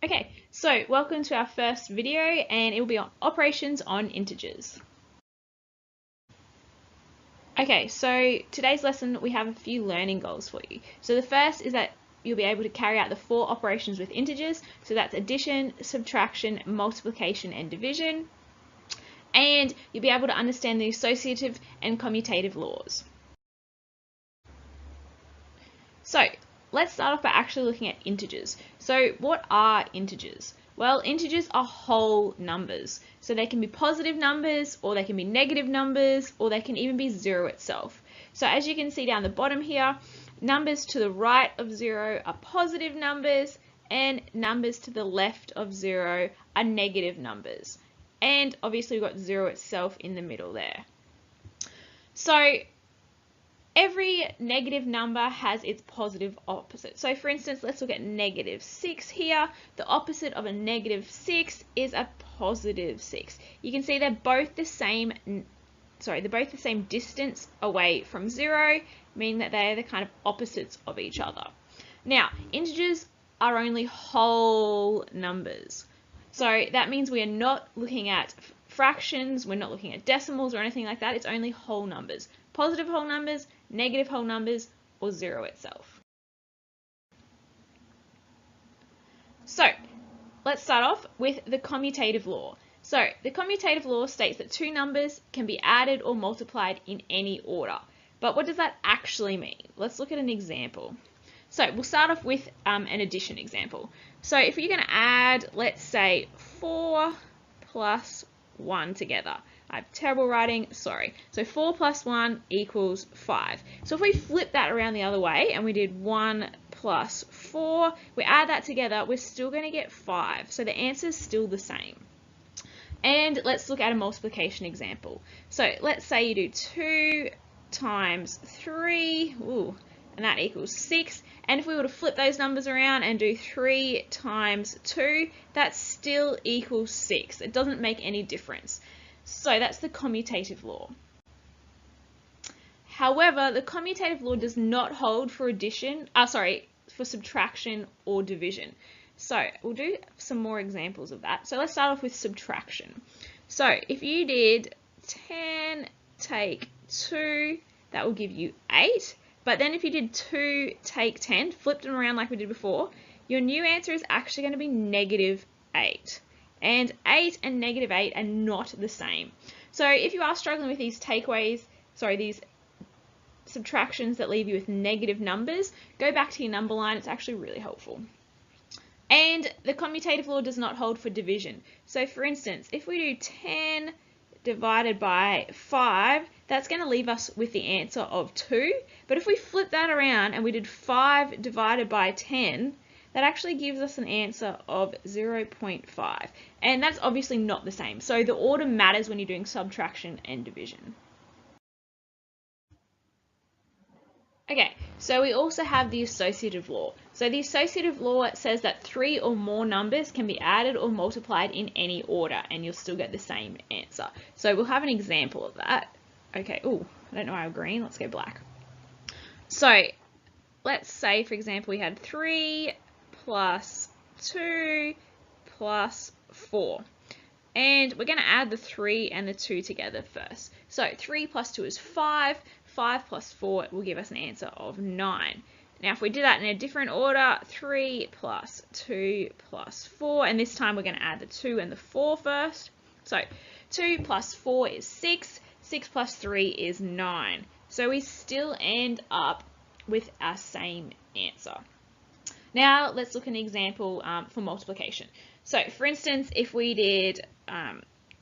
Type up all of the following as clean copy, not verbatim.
Okay, so welcome to our first video, and it will be on operations on integers. Okay, so today's lesson we have a few learning goals for you. So the first is that you'll be able to carry out the 4 operations with integers. So that's addition, subtraction, multiplication, and division. And you'll be able to understand the associative and commutative laws. So let's start off by actually looking at integers. So what are integers? Well, integers are whole numbers. So they can be positive numbers, or they can be negative numbers, or they can even be 0 itself. So as you can see down the bottom here, numbers to the right of 0 are positive numbers, and numbers to the left of 0 are negative numbers. And obviously we've got 0 itself in the middle there. So every negative number has its positive opposite. So for instance, let's look at negative 6 here. The opposite of a negative 6 is a positive 6. You can see they're both the same distance away from 0, meaning that they are the kind of opposites of each other. Now, integers are only whole numbers. So that means we are not looking at fractions, we're not looking at decimals or anything like that. It's only whole numbers. Positive whole numbers, negative whole numbers, or 0 itself. So let's start off with the commutative law. So the commutative law states that 2 numbers can be added or multiplied in any order. But what does that actually mean? Let's look at an example. So we'll start off with an addition example. So if you're going to add, let's say, 4 plus 1 together. I have terrible writing, sorry. So 4 plus 1 equals 5. So if we flip that around the other way and we did 1 plus 4, we add that together, we're still going to get 5. So the answer is still the same. And let's look at a multiplication example. So let's say you do 2 times 3, and that equals 6. And if we were to flip those numbers around and do 3 times 2, that still equals 6. It doesn't make any difference. So that's the commutative law. However, the commutative law does not hold for for subtraction or division. So we'll do some more examples of that. So let's start off with subtraction. So if you did 10 take 2, that will give you 8. But then if you did 2 take 10, flipped them around like we did before, your new answer is actually going to be negative 8. And 8 and negative 8 are not the same. So if you are struggling with these these subtractions that leave you with negative numbers, go back to your number line. It's actually really helpful. And the commutative law does not hold for division. So for instance, if we do 10 divided by 5, that's going to leave us with the answer of 2. But if we flip that around and we did 5 divided by 10, that actually gives us an answer of 0.5. And that's obviously not the same. So the order matters when you're doing subtraction and division. Okay, so we also have the associative law. So the associative law says that 3 or more numbers can be added or multiplied in any order, and you'll still get the same answer. So we'll have an example of that. Okay, I don't know why I'm green, let's go black. So let's say, for example, we had 3 plus 2 plus 4. And we're going to add the 3 and the 2 together first. So 3 plus 2 is 5. 5 plus 4 will give us an answer of 9. Now if we do that in a different order, 3 plus 2 plus 4, and this time we're going to add the 2 and the 4 first. So 2 plus 4 is 6. 6 plus 3 is 9. So we still end up with our same answer. Now let's look at an example for multiplication. So for instance, if we did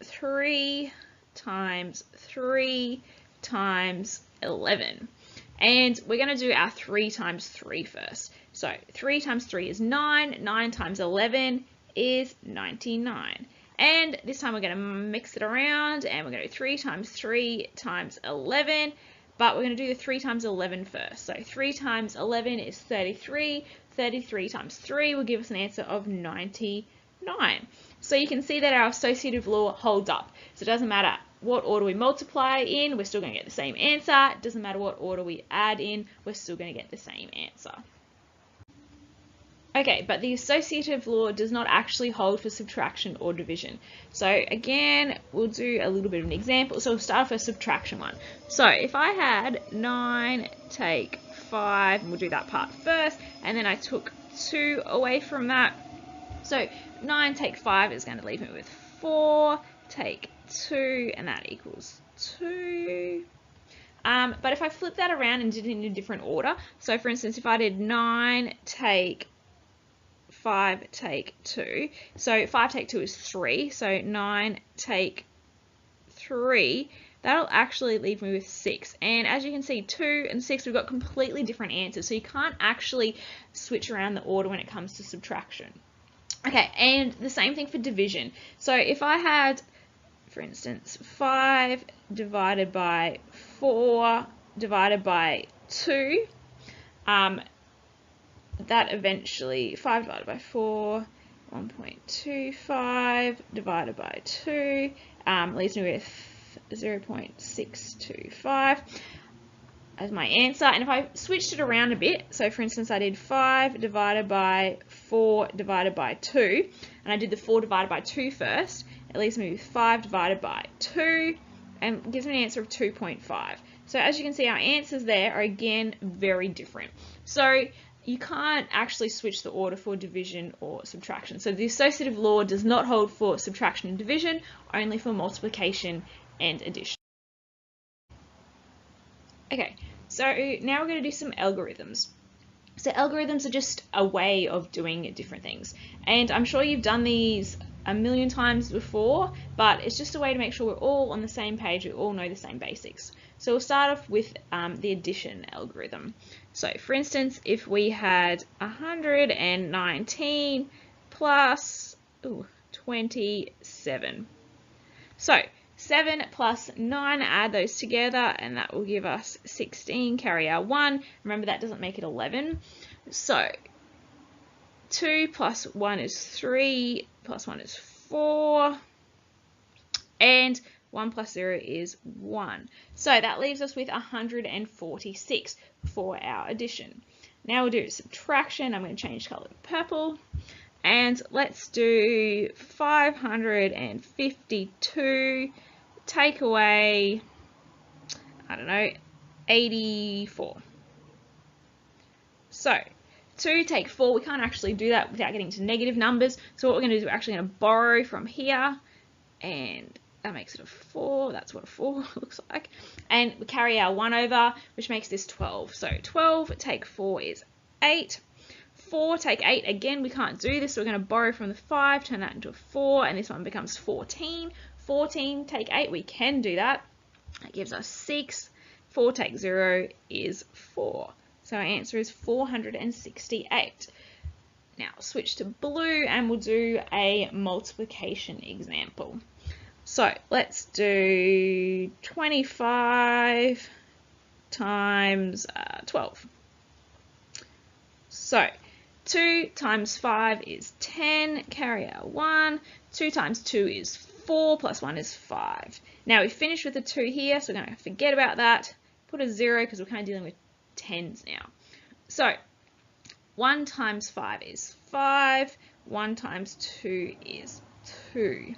3 times 3 times 11, and we're going to do our 3 times 3 first. So 3 times 3 is 9, 9 times 11 is 99. And this time we're going to mix it around and we're going to do 3 times 3 times 11, but we're going to do the 3 times 11 first. So 3 times 11 is 33, 33 times 3 will give us an answer of 99. So you can see that our associative law holds up. So it doesn't matter what order we multiply in, we're still going to get the same answer. It doesn't matter what order we add in, we're still going to get the same answer. Okay, but the associative law does not actually hold for subtraction or division. So again, we'll do a little bit of an example. So we'll start off with a subtraction one. So if I had 9 take 5, and we'll do that part first, and then I took 2 away from that. So 9 take 5 is going to leave me with 4 take 2, and that equals 2. But if I flip that around and did it in a different order, so for instance, if I did 9 take 5 take 2, so 5 take 2 is 3, so 9 take 3, that'll actually leave me with 6. And as you can see, 2 and 6, we've got completely different answers, so you can't actually switch around the order when it comes to subtraction. Okay, and the same thing for division. So if I had, for instance, 5 divided by 4 divided by 2, that eventually, 5 divided by 4, 1.25 divided by 2, leaves me with 0.625 as my answer. And if I switched it around a bit, so for instance I did 5 divided by 4 divided by 2, and I did the 4 divided by 2 first, it leaves me with 5 divided by 2, and gives me an answer of 2.5. So as you can see, our answers there are again very different. So you can't actually switch the order for division or subtraction. So the associative law does not hold for subtraction and division, only for multiplication and addition. Okay, so now we're going to do some algorithms. So algorithms are just a way of doing different things. And I'm sure you've done these a million times before, but it's just a way to make sure we're all on the same page, we all know the same basics. So we'll start off with the addition algorithm. So for instance, if we had 119 plus 27. So 7 plus 9, add those together, and that will give us 16, carry our 1. Remember, that doesn't make it 11. So 2 plus 1 is 3, plus 1 is 4, and 1 plus 0 is 1. So that leaves us with 146 for our addition. Now we'll do subtraction. I'm going to change color to purple. And let's do 552 take away, I don't know, 84. So 2 take 4, we can't actually do that without getting to negative numbers. So what we're going to do is we're actually going to borrow from here, and that makes it a 4. That's what a 4 looks like. And we carry our 1 over, which makes this 12. So 12 take 4 is 8. 4 take 8, again, we can't do this, so we're going to borrow from the 5, turn that into a 4, and this one becomes 14. 14 take 8, we can do that. That gives us 6. 4 take 0 is 4. So our answer is 468. Now switch to blue and we'll do a multiplication example. So let's do 25 times 12. So 2 times 5 is 10, carry our 1. 2 times 2 is 4, plus 1 is 5. Now we finish with a 2 here, so we're going to forget about that. Put a 0 because we're kind of dealing with tens now. So 1 times 5 is 5, 1 times 2 is 2.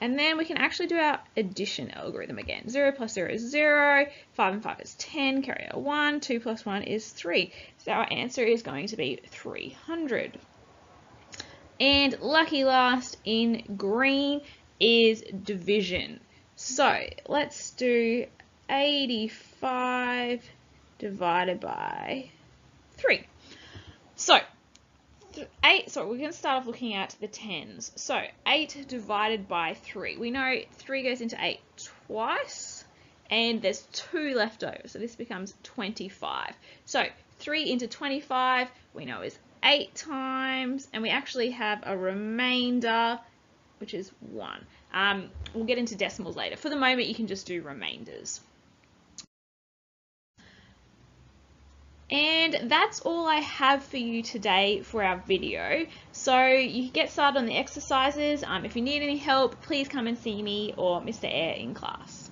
And then we can actually do our addition algorithm again. 0 plus 0 is 0, 5 and 5 is 10, carry a 1, 2 plus 1 is 3. So our answer is going to be 300. And lucky last in green is division. So let's do 85 divided by 3. So we're going to start off looking at the tens. So 8 divided by 3. We know 3 goes into 8 twice, and there's 2 left over, so this becomes 25. So 3 into 25 we know is 8 times, and we actually have a remainder, which is 1. We'll get into decimals later. For the moment, you can just do remainders. And that's all I have for you today for our video. So you can get started on the exercises. If you need any help, please come and see me or Mr. Eyre in class.